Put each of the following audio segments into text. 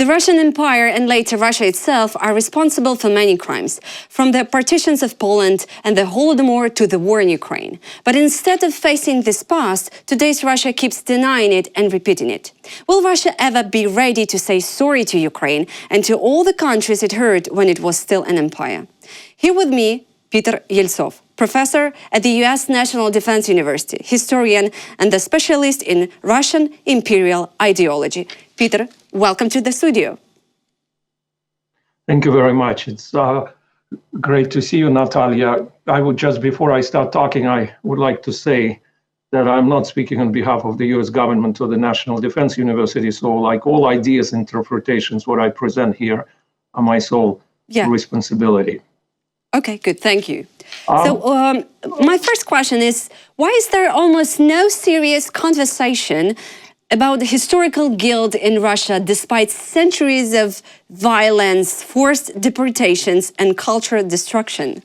The Russian Empire and later Russia itself are responsible for many crimes, from the partitions of Poland and the Holodomor to the war in Ukraine. But instead of facing this past, today's Russia keeps denying it and repeating it. Will Russia ever be ready to say sorry to Ukraine and to all the countries it hurt when it was still an empire? Here with me, Peter Eltsov, professor at the US National Defense University, historian and a specialist in Russian imperial ideology. Peter, welcome to the studio. Thank you very much. It's great to see you, Natalia. I would just, before I start talking, I would like to say that I'm not speaking on behalf of the US government or the National Defense University. So like all ideas, interpretations, what I present here are my sole responsibility. Okay, good. Thank you. My first question is, why is there almost no serious conversation about the historical guilt in Russia despite centuries of violence, forced deportations, and cultural destruction?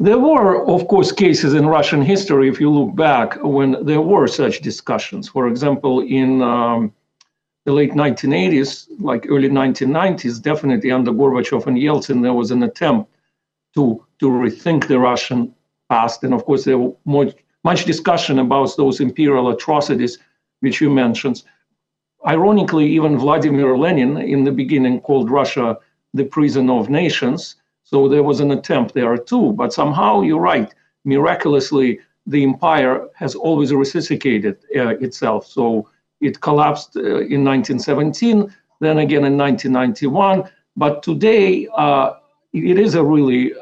There were, of course, cases in Russian history, if you look back, when there were such discussions. For example, in the late 1980s, like early 1990s, definitely under Gorbachev and Yeltsin, there was an attempt to rethink the Russian past. And of course, there was much discussion about those imperial atrocities, which you mentioned. Ironically, even Vladimir Lenin in the beginning called Russia the prison of nations. So there was an attempt there too. But somehow, you're right, miraculously, the empire has always resuscitated itself. So it collapsed in 1917, then again in 1991. But today, it is a really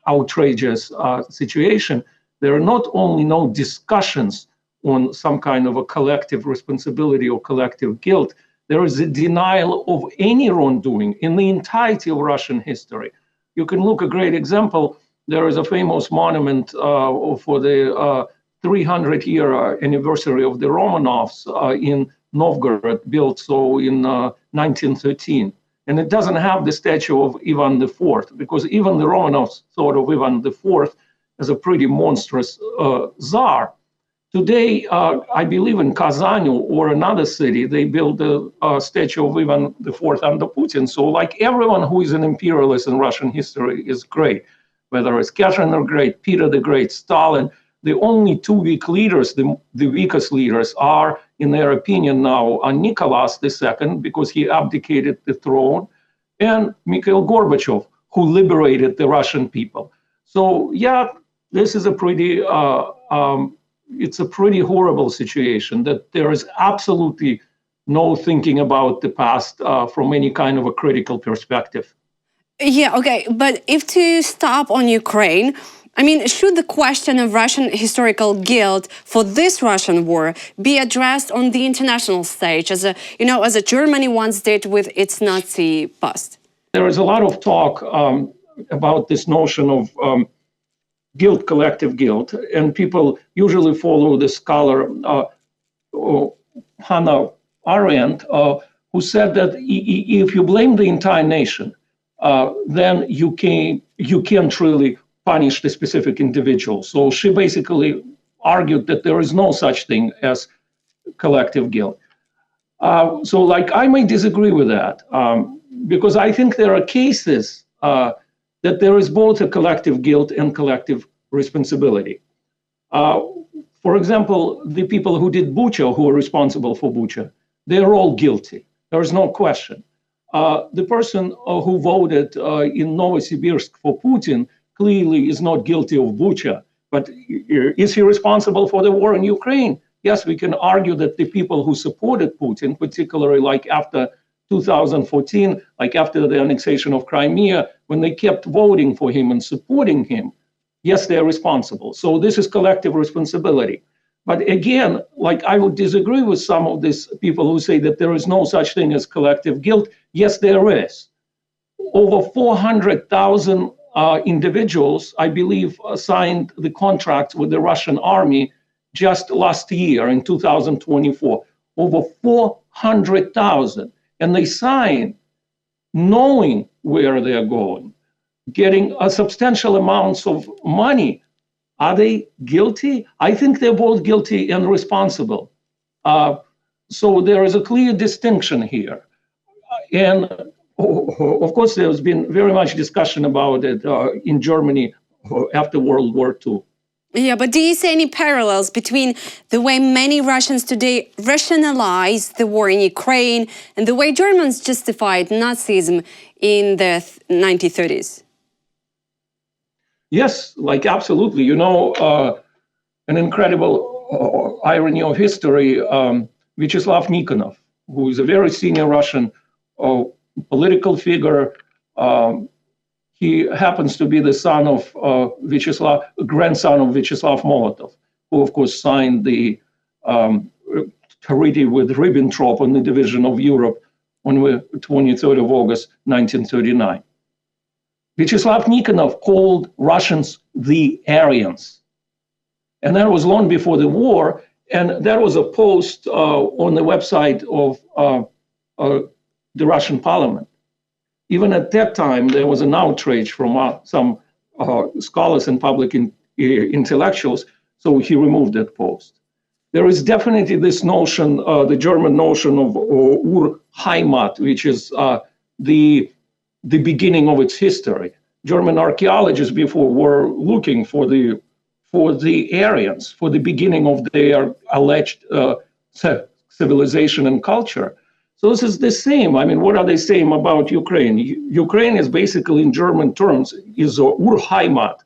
outrageous situation. There are not only no discussions on some kind of a collective responsibility or collective guilt, there is a denial of any wrongdoing in the entirety of Russian history. You can look a great example. There is a famous monument for the 300-year anniversary of the Romanovs in Novgorod, built so in 1913. And it doesn't have the statue of Ivan IV, because even the Romanovs thought of Ivan IV as a pretty monstrous czar. Today, I believe in Kazan or another city, they built a statue of Ivan IV under Putin. So like everyone who is an imperialist in Russian history is great, whether it's Catherine the Great, Peter the Great, Stalin. The only two weak leaders, the weakest leaders are, in their opinion now, Nicholas II, because he abdicated the throne, and Mikhail Gorbachev, who liberated the Russian people. So yeah, this is a pretty, it's a pretty horrible situation that there is absolutely no thinking about the past from any kind of a critical perspective. Yeah, okay, but if to stop on Ukraine, I mean, should the question of Russian historical guilt for this Russian war be addressed on the international stage, as a Germany once did with its Nazi past? There is a lot of talk about this notion of guilt, collective guilt, and people usually follow the scholar Hannah Arendt, who said that if you blame the entire nation, then you can't really punish the specific individual. So she basically argued that there is no such thing as collective guilt. So like I may disagree with that because I think there are cases that there is both a collective guilt and collective responsibility. For example, the people who did Bucha, who are responsible for Bucha, they're all guilty. There is no question. The person who voted in Novosibirsk for Putin clearly is not guilty of Bucha, but is he responsible for the war in Ukraine? Yes, we can argue that the people who supported Putin, particularly like after 2014, like after the annexation of Crimea, when they kept voting for him and supporting him, yes, they're responsible. So this is collective responsibility. But again, like I would disagree with some of these people who say that there is no such thing as collective guilt. Yes, there is. Over 400,000 individuals, I believe, signed the contract with the Russian army just last year in 2024. Over 400,000. And they signed knowing where they're going, getting a substantial amounts of money. Are they guilty? I think they're both guilty and responsible. so there is a clear distinction here. And of course, there's been very much discussion about it in Germany after World War II. Yeah, but do you see any parallels between the way many Russians today rationalize the war in Ukraine and the way Germans justified Nazism in the 1930s? Yes, like absolutely. You know, an incredible irony of history, Vyacheslav Nikonov, who is a very senior Russian political figure. He happens to be the son of grandson of Vyacheslav Molotov, who of course signed the treaty with Ribbentrop on the division of Europe on the 23rd of August, 1939. Vyacheslav Nikonov called Russians the Aryans. And that was long before the war. And that was a post on the website of the Russian parliament. Even at that time, there was an outrage from some scholars and public intellectuals, so he removed that post. There is definitely this notion, the German notion of Urheimat, which is the beginning of its history. German archaeologists before were looking for the Aryans, for the beginning of their alleged civilization and culture. So this is the same. I mean, what are they saying about Ukraine? Ukraine is basically, in German terms, is a Urheimat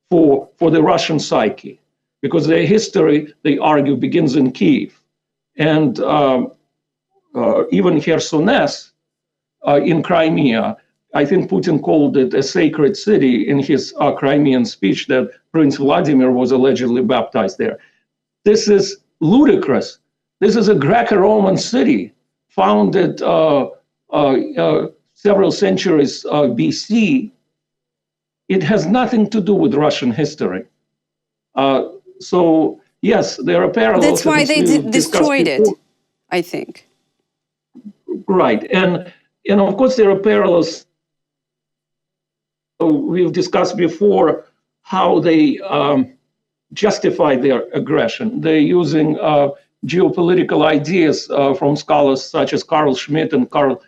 for the Russian psyche, because their history, they argue, begins in Kiev. And even Chersones in Crimea, I think Putin called it a sacred city in his Crimean speech that Prince Vladimir was allegedly baptized there. This is ludicrous. This is a Greco-Roman city founded several centuries BC. It has nothing to do with Russian history. So, yes, there are parallels. That's why they destroyed it, I think. Right. And of course, there are parallels. We've discussed before how they justify their aggression. They're using geopolitical ideas from scholars such as Carl Schmitt and Karl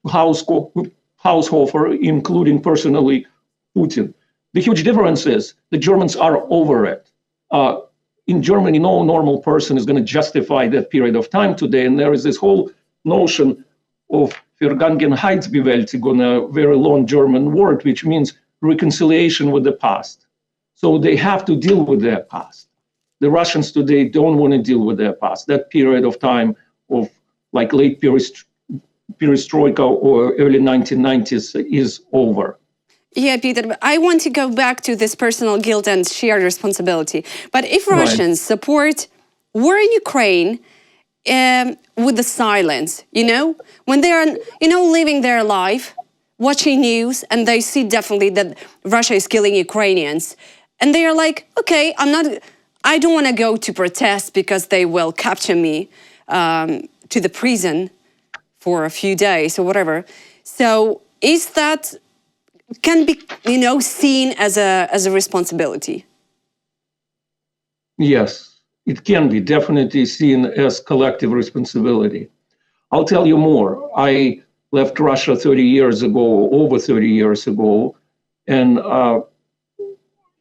Haushofer, including personally Putin. The huge difference is the Germans are over it. In Germany, no normal person is going to justify that period of time today. And there is this whole notion of Vergangenheitsbewältigung, a very long German word, which means reconciliation with the past. So they have to deal with their past. The Russians today don't want to deal with their past. That period of time of like late perestroika or early 1990s is over. Yeah, Peter, I want to go back to this personal guilt and shared responsibility. But if Russians support war in Ukraine with the silence, when they are, living their life, watching news, and they see definitely that Russia is killing Ukrainians, and they are like, okay, I don't want to go to protest because they will capture me to the prison for a few days or whatever. So is that can be, seen as a responsibility? Yes, it can be definitely seen as collective responsibility. I'll tell you more. I left Russia over 30 years ago, and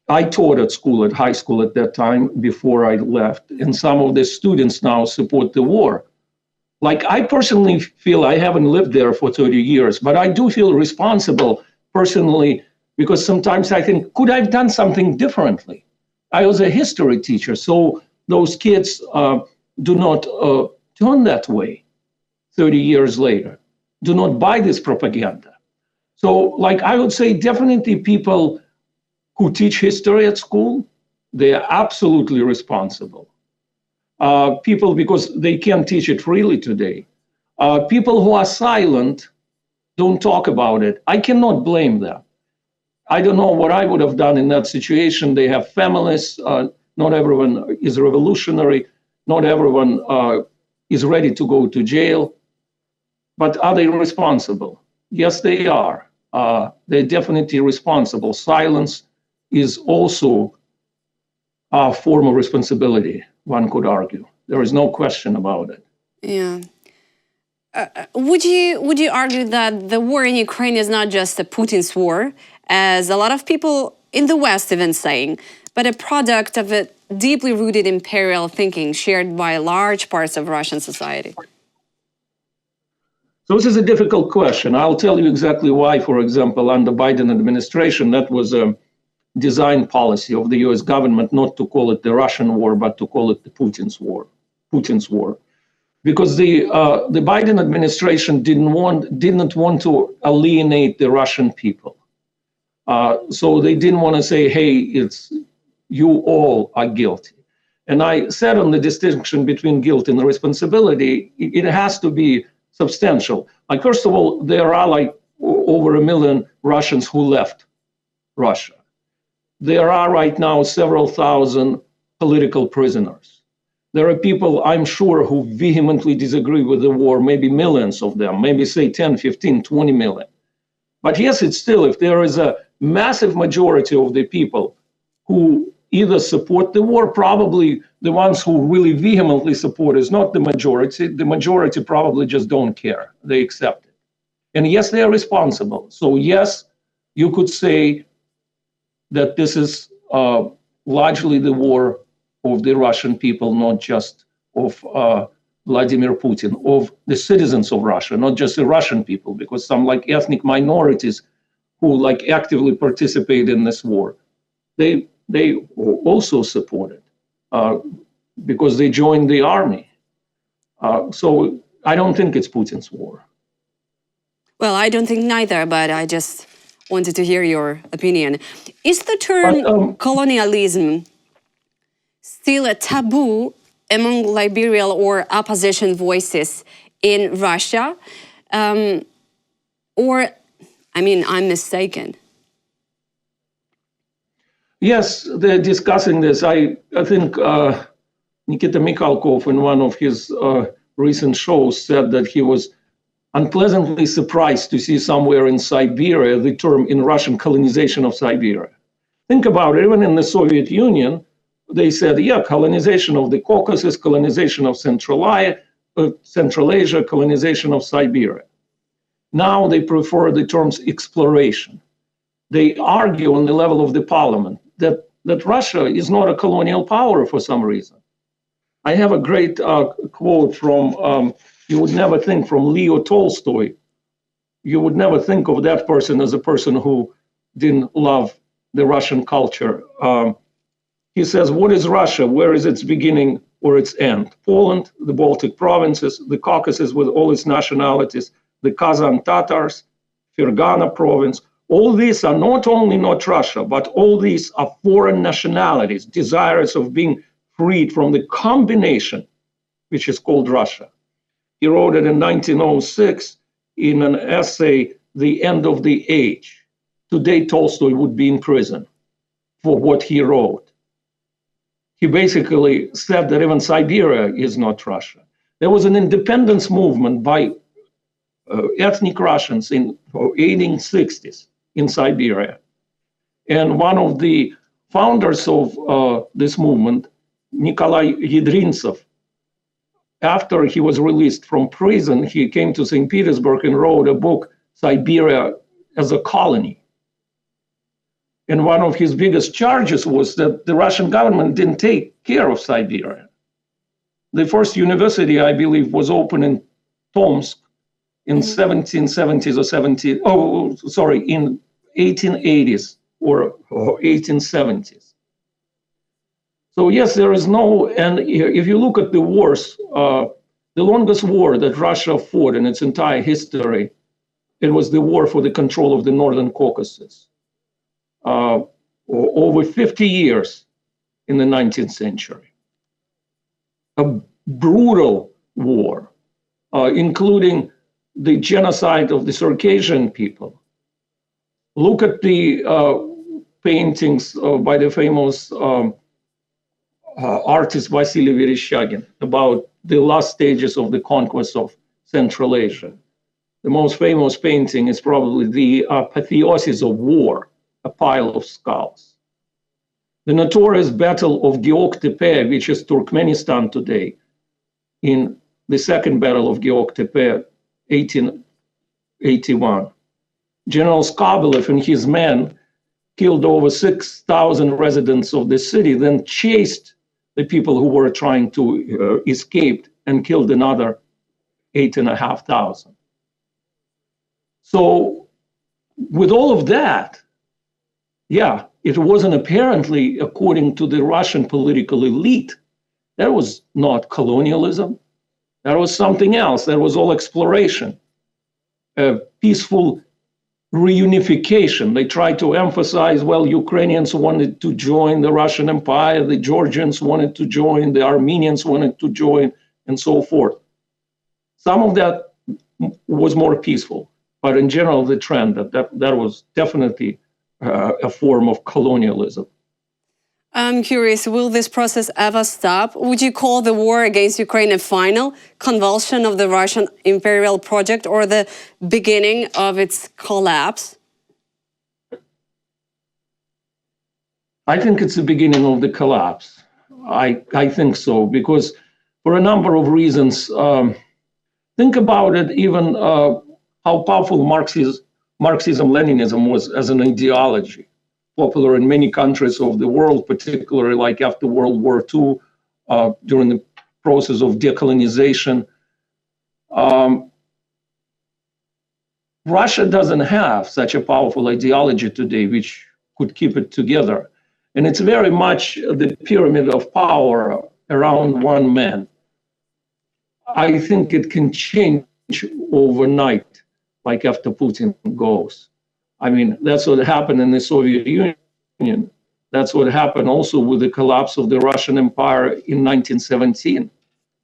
I taught at high school at that time before I left, and some of the students now support the war. Like, I personally feel I haven't lived there for 30 years, but I do feel responsible personally, because sometimes I think, could I have done something differently? I was a history teacher, so those kids do not turn that way 30 years later, do not buy this propaganda. So, I would say definitely people who teach history at school, they are absolutely responsible. People, because they can't teach it freely today. People who are silent, don't talk about it. I cannot blame them. I don't know what I would have done in that situation. They have families. Not everyone is revolutionary. Not everyone is ready to go to jail. But are they responsible? Yes, they are. They're definitely responsible. Silence is also a form of responsibility, one could argue. There is no question about it. Yeah. Would you argue that the war in Ukraine is not just a Putin's war, as a lot of people in the West even saying, but a product of a deeply rooted imperial thinking shared by large parts of Russian society? So this is a difficult question. I'll tell you exactly why. For example, under Biden administration, that was a design policy of the US government not to call it the Russian war, but to call it the Putin's war. Putin's war. Because the Biden administration didn't want to alienate the Russian people. So they didn't want to say, hey, it's you all are guilty. And I said on the distinction between guilt and responsibility, it has to be substantial. Like, first of all, there are like over 1 million Russians who left Russia. There are right now several thousand political prisoners. There are people, I'm sure, who vehemently disagree with the war, maybe millions of them, maybe say 10, 15, 20 million. But yes, it's still, if there is a massive majority of the people who either support the war, probably the ones who really vehemently support is not the majority probably just don't care, they accept it. And yes, they are responsible. So yes, you could say that this is largely the war of the Russian people, not just of Vladimir Putin, of the citizens of Russia, not just the Russian people, because some like ethnic minorities who like actively participate in this war, they also support it because they joined the army. So I don't think it's Putin's war. Well, I don't think neither, but I just wanted to hear your opinion. Is the term colonialism still a taboo among liberal or opposition voices in Russia? Or, I mean, I'm mistaken. Yes, they're discussing this. I think Nikita Mikhalkov in one of his recent shows said that he was unpleasantly surprised to see somewhere in Siberia the term in Russian colonization of Siberia. Think about it, even in the Soviet Union, they said, yeah, colonization of the Caucasus, colonization of Central Asia, colonization of Siberia. Now they prefer the terms exploration. They argue on the level of the parliament that Russia is not a colonial power for some reason. I have a great quote from, you would never think, from Leo Tolstoy. You would never think of that person as a person who didn't love the Russian culture. He says, what is Russia? Where is its beginning or its end? Poland, the Baltic provinces, the Caucasus with all its nationalities, the Kazan Tatars, Fergana province. All these are not only not Russia, but all these are foreign nationalities, desirous of being freed from the combination, which is called Russia. He wrote it in 1906 in an essay, The End of the Age. Today, Tolstoy would be in prison for what he wrote. He basically said that even Siberia is not Russia. There was an independence movement by ethnic Russians in the 1860s in Siberia. And one of the founders of this movement, Nikolai Yedrintsov, after he was released from prison, he came to St. Petersburg and wrote a book, Siberia as a Colony. And one of his biggest charges was that the Russian government didn't take care of Siberia. The first university, I believe, was opened in Tomsk in 1770s or in 1880s or 1870s. So yes, there is no, and if you look at the wars, the longest war that Russia fought in its entire history, it was the war for the control of the Northern Caucasus. Over 50 years in the 19th century. A brutal war, including the genocide of the Circassian people. Look at the paintings by the famous artist Vasily Vereshchagin about the last stages of the conquest of Central Asia. The most famous painting is probably the Apotheosis of War, a pile of skulls. The notorious Battle of Geok-Tepe, which is Turkmenistan today, in the Second Battle of Georg-Tepe, 1881. General Skobelev and his men killed over 6,000 residents of the city, then chased the people who were trying to escape and killed another 8,500. So with all of that, yeah, it wasn't apparently, according to the Russian political elite, that was not colonialism. That was something else. That was all exploration, a peaceful reunification. They tried to emphasize, well, Ukrainians wanted to join the Russian Empire, the Georgians wanted to join, the Armenians wanted to join, and so forth. Some of that was more peaceful, but in general, the trend that was definitely a form of colonialism. I'm curious, will this process ever stop? Would you call the war against Ukraine a final convulsion of the Russian imperial project or the beginning of its collapse? I think it's the beginning of the collapse. I think so, because for a number of reasons. Think about it, even how powerful Marxism-Leninism was as an ideology, popular in many countries of the world, particularly like after World War II, during the process of decolonization. Russia doesn't have such a powerful ideology today which could keep it together. And it's very much the pyramid of power around one man. I think it can change overnight, like after Putin goes. I mean, that's what happened in the Soviet Union. That's what happened also with the collapse of the Russian Empire in 1917.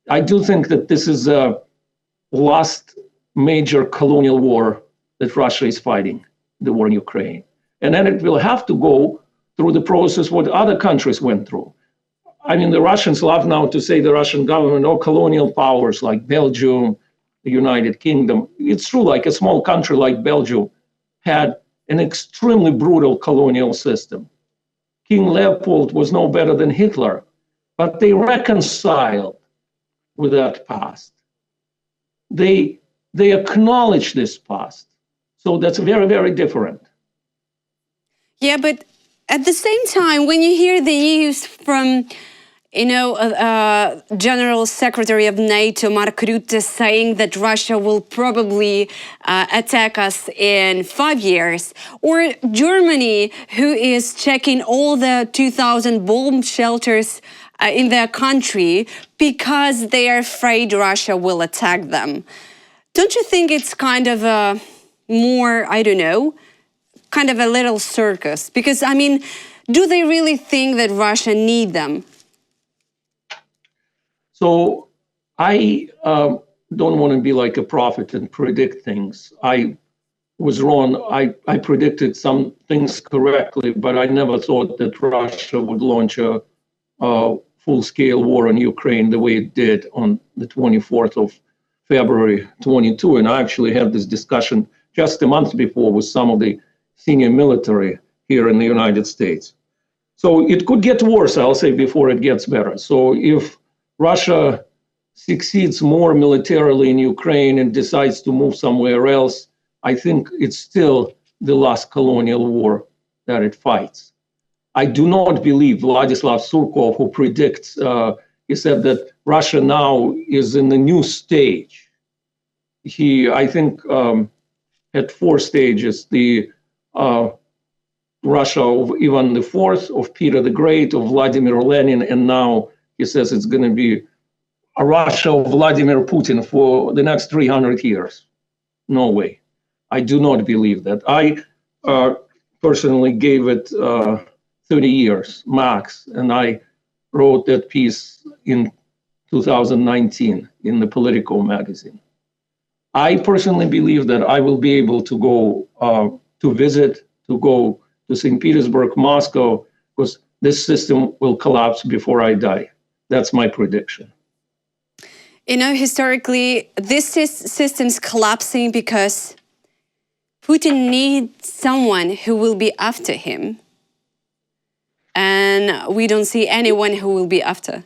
I do think that this is a last major colonial war that Russia is fighting, the war in Ukraine. And then it will have to go through the process what other countries went through. I mean, the Russians love now to say the Russian government or colonial powers like Belgium, the United Kingdom. It's true, like a small country like Belgium had an extremely brutal colonial system. King Leopold was no better than Hitler, but they reconciled with that past. They acknowledge this past. So that's very, very different. Yeah, but at the same time, when you hear the news from, General Secretary of NATO, Mark Rutte, saying that Russia will probably attack us in 5 years, or Germany, who is checking all the 2,000 bomb shelters in their country because they are afraid Russia will attack them. Don't you think it's kind of a more, kind of a little circus? Because, I mean, do they really think that Russia need them? So I don't want to be like a prophet and predict things. I was wrong. I predicted some things correctly, but I never thought that Russia would launch a full-scale war on Ukraine the way it did on the 24th of February 22. And I actually had this discussion just a month before with some of the senior military here in the United States. So it could get worse, I'll say, before it gets better. So if Russia succeeds more militarily in Ukraine and decides to move somewhere else, I think it's still the last colonial war that it fights. I do not believe Vladislav Surkov, who predicts, he said that Russia now is in the new stage. He, I think, had 4 stages, the Russia of Ivan IV, of Peter the Great, of Vladimir Lenin, and now he says it's going to be a Russia of Vladimir Putin for the next 300 years. No way. I do not believe that. I personally gave it 30 years max, and I wrote that piece in 2019 in the Politico magazine. I personally believe that I will be able to go to visit, to go to St. Petersburg, Moscow, because this system will collapse before I die. That's my prediction. Historically, this system's collapsing because Putin needs someone who will be after him. And we don't see anyone who will be after.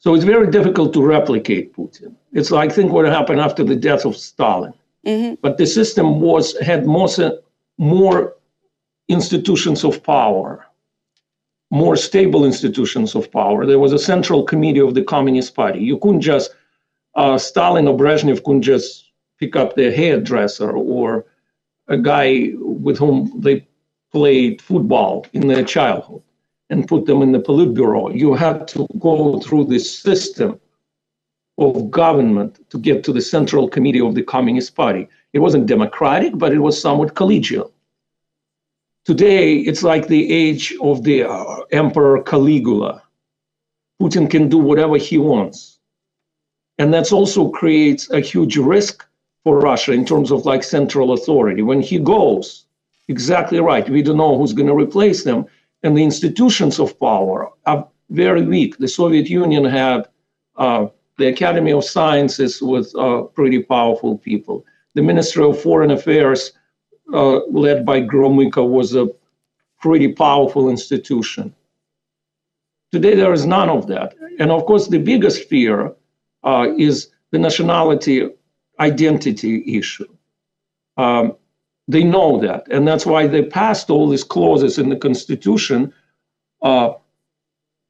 So it's very difficult to replicate Putin. It's like, think what happened after the death of Stalin. But the system had more institutions of power, more stable institutions of power. There was a central committee of the Communist Party. You couldn't just, Stalin or Brezhnev couldn't just pick up their hairdresser or a guy with whom they played football in their childhood and put them in the Politburo. You had to go through this system of government to get to the central committee of the Communist Party. It wasn't democratic, but it was somewhat collegial. Today, it's like the age of the Emperor Caligula. Putin can do whatever he wants. And that also creates a huge risk for Russia in terms of like central authority. When he goes, exactly right, we don't know who's going to replace them. And the institutions of power are very weak. The Soviet Union had the Academy of Sciences with pretty powerful people. The Ministry of Foreign Affairs, led by Gromyko, was a pretty powerful institution. Today, there is none of that. And of course, the biggest fear is the nationality identity issue. They know that. And that's why they passed all these clauses in the Constitution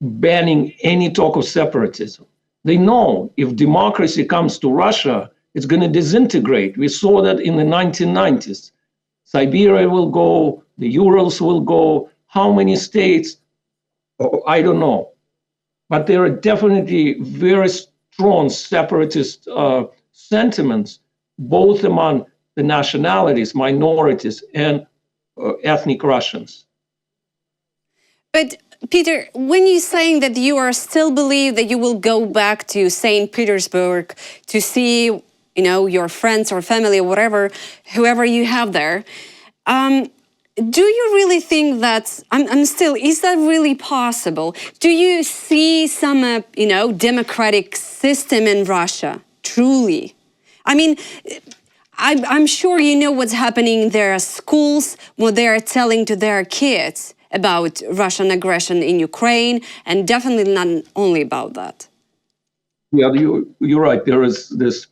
banning any talk of separatism. They know if democracy comes to Russia, it's going to disintegrate. We saw that in the 1990s. Siberia will go, the Urals will go. How many states? Oh, I don't know. But there are definitely very strong separatist sentiments, both among the nationalities, minorities, and ethnic Russians. But Peter, when you're saying that you are still believe that you will go back to St. Petersburg to see, your friends or family or whatever, whoever you have there, do you really think that, is that really possible? Do you see some, democratic system in Russia, truly? I mean, I'm sure you know what's happening in their schools, what they're telling to their kids about Russian aggression in Ukraine, and definitely not only about that. Yeah, you're right. There is this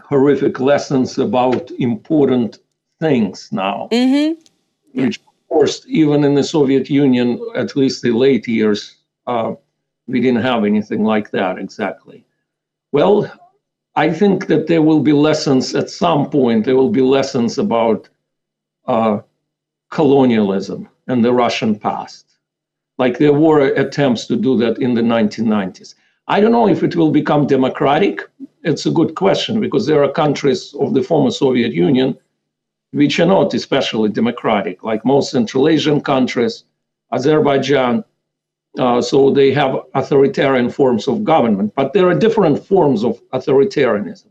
horrific lessons about important things now, which, of course, even in the Soviet Union, at least the late years, we didn't have anything like that exactly. Well, I think that there will be lessons at some point. There will be lessons about colonialism and the Russian past. Like there were attempts to do that in the 1990s. I don't know if it will become democratic. It's a good question because there are countries of the former Soviet Union which are not especially democratic, like most Central Asian countries, Azerbaijan. So they have authoritarian forms of government, but there are different forms of authoritarianism.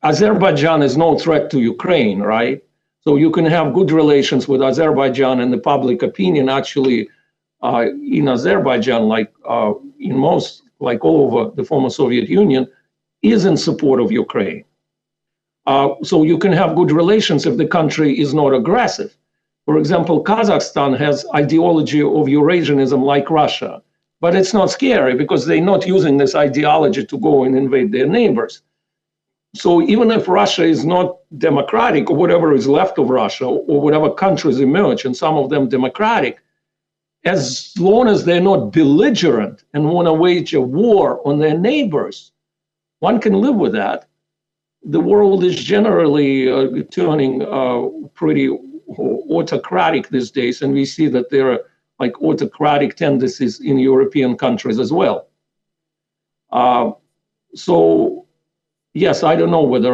Azerbaijan is no threat to Ukraine, right? So you can have good relations with Azerbaijan, and the public opinion actually in Azerbaijan, in most, like all over the former Soviet Union, is in support of Ukraine. So you can have good relations if the country is not aggressive. For example, Kazakhstan has ideology of Eurasianism like Russia, but it's not scary because they're not using this ideology to go and invade their neighbors. So even if Russia is not democratic, or whatever is left of Russia, or whatever countries emerge, and some of them democratic, as long as they're not belligerent and want to wage a war on their neighbors, one can live with that. The world is generally turning pretty autocratic these days, and we see that there are like autocratic tendencies in European countries as well. So, yes, I don't know whether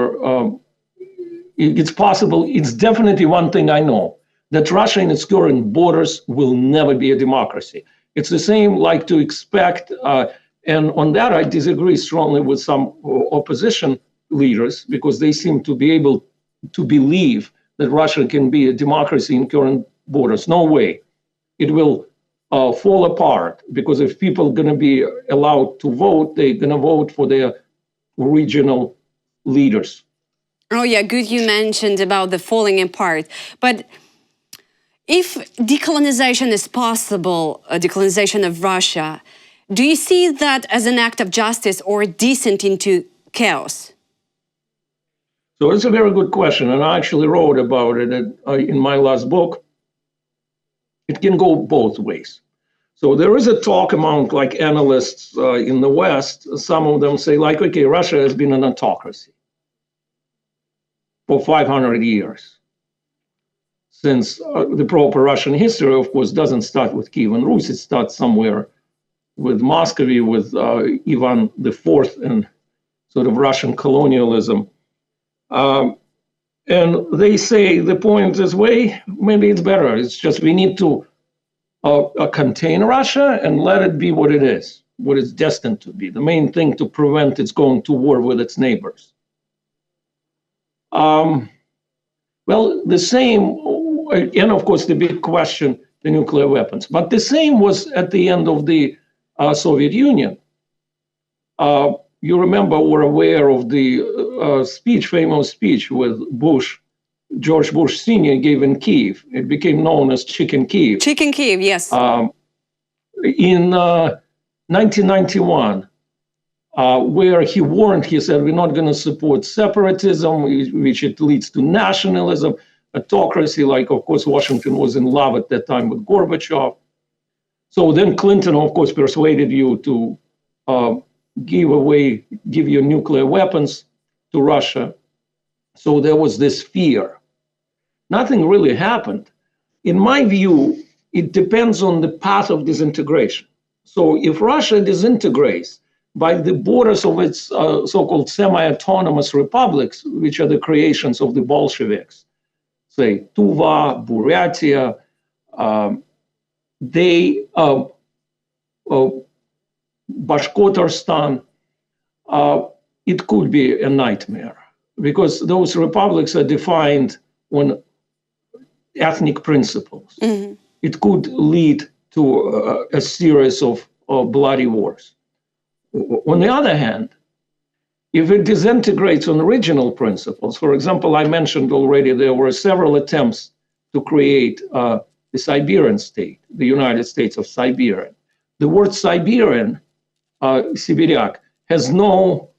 it's possible. It's definitely one thing I know, that Russia in its current borders will never be a democracy. It's the same like to expect, and on that I disagree strongly with some opposition leaders because they seem to be able to believe that Russia can be a democracy in current borders. No way. It will fall apart because if people are going to be allowed to vote, they're going to vote for their regional leaders. Oh yeah, good you mentioned about the falling apart. But if decolonization is possible, decolonization of Russia, Do you see that as an act of justice or descent into chaos? So it's a very good question, and I actually wrote about it in my last book. It can go both ways. So there is a talk among like analysts in the West. Some of them say like, okay, Russia has been an autocracy for 500 years. Since the proper Russian history, of course, doesn't start with Kiev and Rus, it starts somewhere with Muscovy, with Ivan IV and sort of Russian colonialism. And they say the point is, maybe it's better. It's just we need to contain Russia and let it be what it is, what it's destined to be. The main thing to prevent its going to war with its neighbors. Well, the same, and of course the big question, the nuclear weapons. But the same was at the end of the Soviet Union. You remember, we're aware of the famous speech with George Bush Sr. gave in Kiev. It became known as Chicken Kiev. Chicken Kiev, yes. In 1991, where he warned, he said, we're not going to support separatism, which it leads to nationalism, autocracy, like, of course, Washington was in love at that time with Gorbachev. So then Clinton, of course, persuaded you to give your nuclear weapons to Russia. So there was this fear. Nothing really happened. In my view, it depends on the path of disintegration. So if Russia disintegrates by the borders of its so-called semi-autonomous republics, which are the creations of the Bolsheviks, say Tuva, Buryatia, Bashkortostan, it could be a nightmare because those republics are defined on ethnic principles. Mm-hmm. It could lead to a series of bloody wars. On the other hand, if it disintegrates on regional principles, for example, I mentioned already there were several attempts to create the Siberian state, the United States of Siberia. The word Siberian, Sibiryak, has no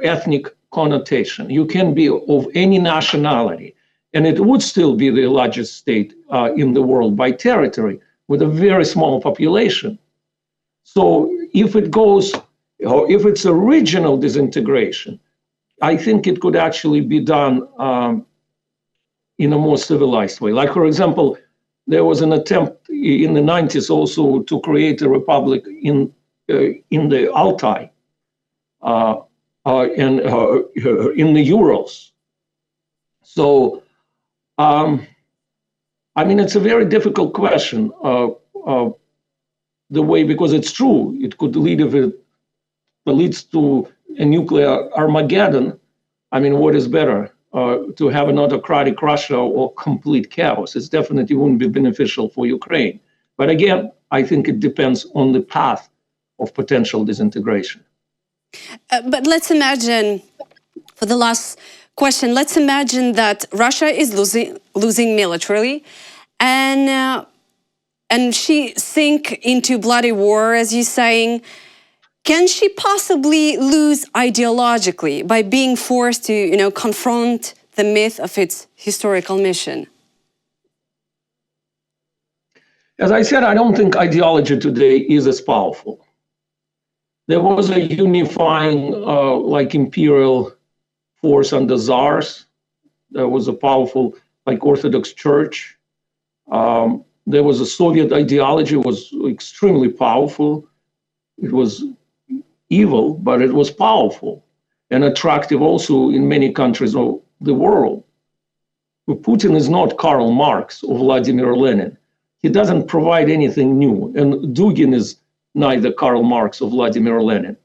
ethnic connotation. You can be of any nationality, and it would still be the largest state in the world by territory with a very small population. So if it goes, or if it's a regional disintegration, I think it could actually be done in a more civilized way. Like, for example, there was an attempt in the 90s also to create a republic in the Altai and in the Urals. So, I mean, it's a very difficult question. The way, because it's true, it could lead, if it leads to a nuclear Armageddon. I mean, what is better, to have an autocratic Russia or complete chaos? It definitely wouldn't be beneficial for Ukraine. But again, I think it depends on the path of potential disintegration. But let's imagine, for the last question, let's imagine that Russia is losing militarily, and she sink into bloody war, as you're saying. Can she possibly lose ideologically by being forced to, confront the myth of its historical mission? As I said, I don't think ideology today is as powerful. There was a unifying, imperial force under czars. There was a powerful, Orthodox Church. There was a Soviet ideology, was extremely powerful. It was evil, but it was powerful and attractive also in many countries of the world. But Putin is not Karl Marx or Vladimir Lenin. He doesn't provide anything new. And Dugin is neither Karl Marx or Vladimir Lenin.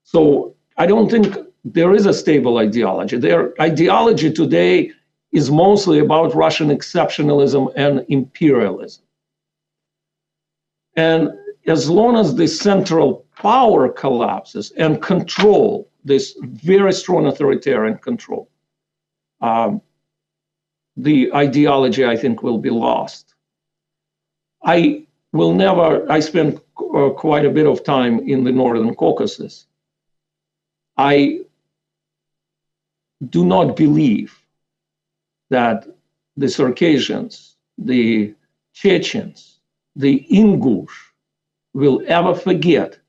So I don't think there is a stable ideology. Their ideology today is mostly about Russian exceptionalism and imperialism. And as long as the central power collapses and control, this very strong authoritarian control, the ideology, I think, will be lost. I spent quite a bit of time in the Northern Caucasus. I do not believe that the Circassians, the Chechens, the Ingush will ever forget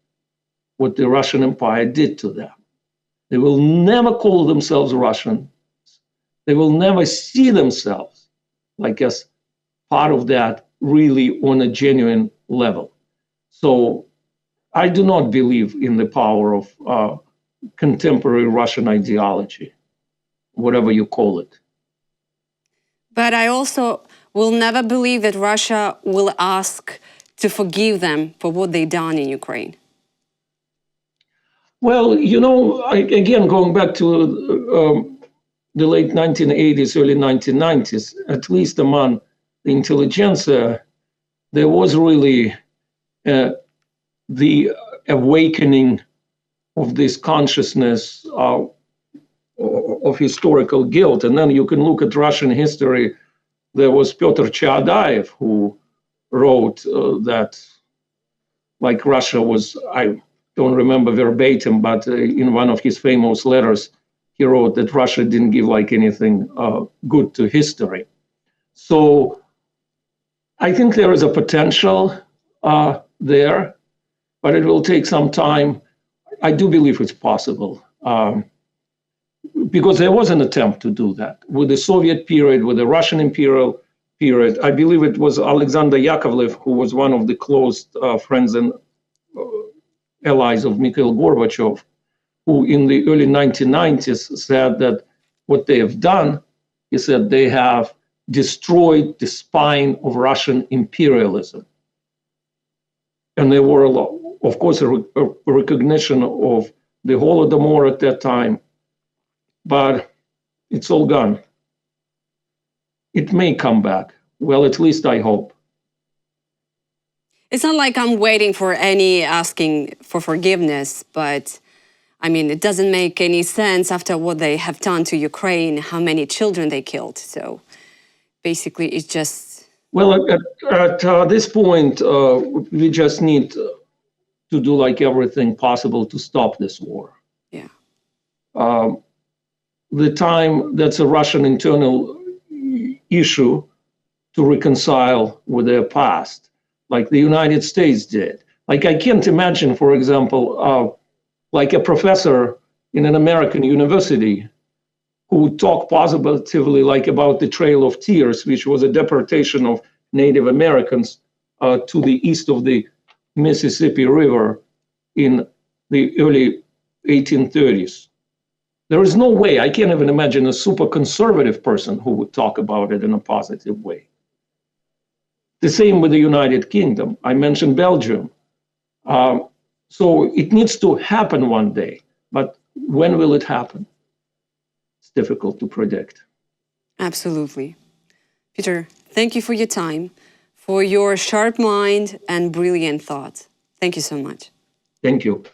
what the Russian Empire did to them. They will never call themselves Russian. They will never see themselves like as part of that really on a genuine level. So I do not believe in the power of contemporary Russian ideology, whatever you call it. But I also will never believe that Russia will ask to forgive them for what they've done in Ukraine. Well, you know, again, going back to the late 1980s, early 1990s, at least among the intelligentsia, there was really the awakening of this consciousness of historical guilt. And then you can look at Russian history. There was Peter Eltsov who wrote that, like, Russia was, I don't remember verbatim, but in one of his famous letters, he wrote that Russia didn't give like anything good to history. So I think there is a potential there, but it will take some time. I do believe it's possible because there was an attempt to do that with the Soviet period, with the Russian imperial period. I believe it was Alexander Yakovlev, who was one of the close friends and allies of Mikhail Gorbachev, who in the early 1990s said that what they have done, he said, they have destroyed the spine of Russian imperialism. And there were, of course, a recognition of the Holodomor at that time, but it's all gone. It may come back. Well, at least I hope. It's not like I'm waiting for any asking for forgiveness, but I mean, it doesn't make any sense after what they have done to Ukraine, how many children they killed. So basically, it's just... Well, at this point, we just need to do like everything possible to stop this war. Yeah. The time, that's a Russian internal issue to reconcile with their past, like the United States did. Like, I can't imagine, for example, like a professor in an American university who would talk positively like about the Trail of Tears, which was a deportation of Native Americans to the east of the Mississippi River in the early 1830s. There is no way, I can't even imagine a super conservative person who would talk about it in a positive way. The same with the United Kingdom. I mentioned Belgium. So it needs to happen one day, but when will it happen? It's difficult to predict. Absolutely. Peter, thank you for your time, for your sharp mind and brilliant thoughts. Thank you so much. Thank you.